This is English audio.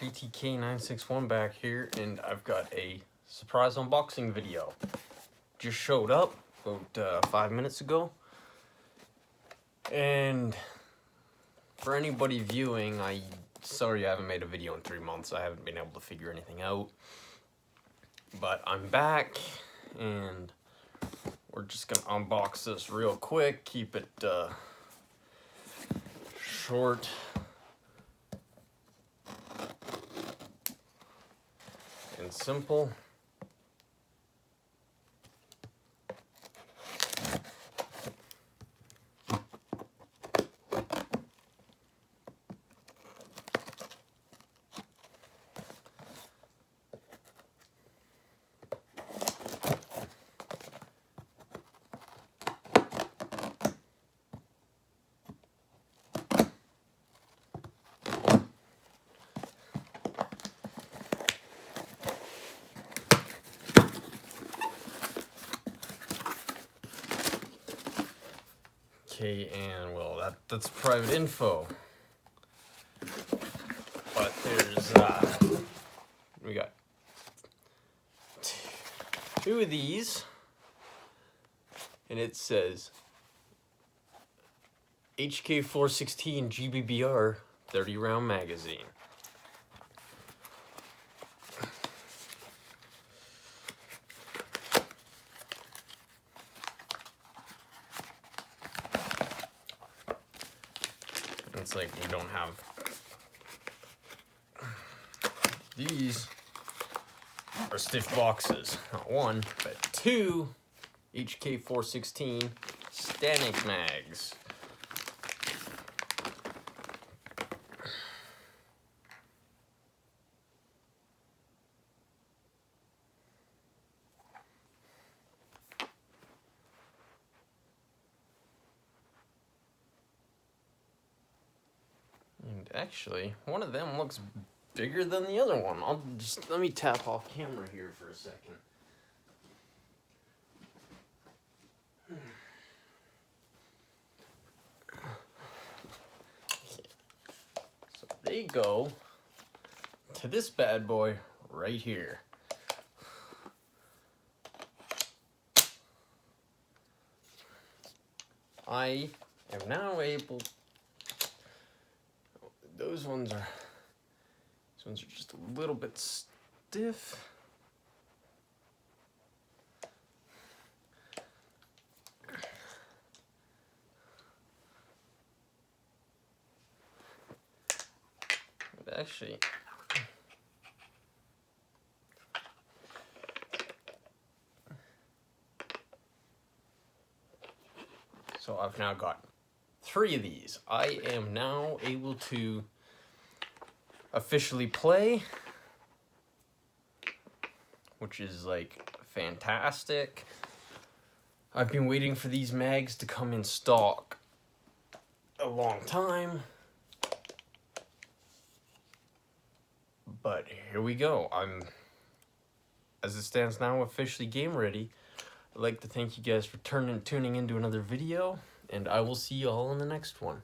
PTK961 back here, and I've got a surprise unboxing video. Just showed up about 5 minutes ago, and for anybody viewing, sorry I haven't made a video in 3 months. I haven't been able to figure anything out, but I'm back, and we're just gonna unbox this real quick, keep it short. And simple. Okay, and well, that's private info. But there's we got two of these, and it says HK416 GBBR 30 round magazine. It's like we don't have these are stiff boxes, not one, but two HK416 Stanek mags. And actually, one of them looks bigger than the other one. Let me tap off camera here for a second. So they go to this bad boy right here. I am now able. Those ones are just a little bit stiff. But actually, so I've now got 3 of these. I am now able to officially play, which is like fantastic. I've been waiting for these mags to come in stock a long time, but here we go. I'm, as it stands now, officially game ready. I'd like to thank you guys for tuning into another video, and I will see you all in the next one.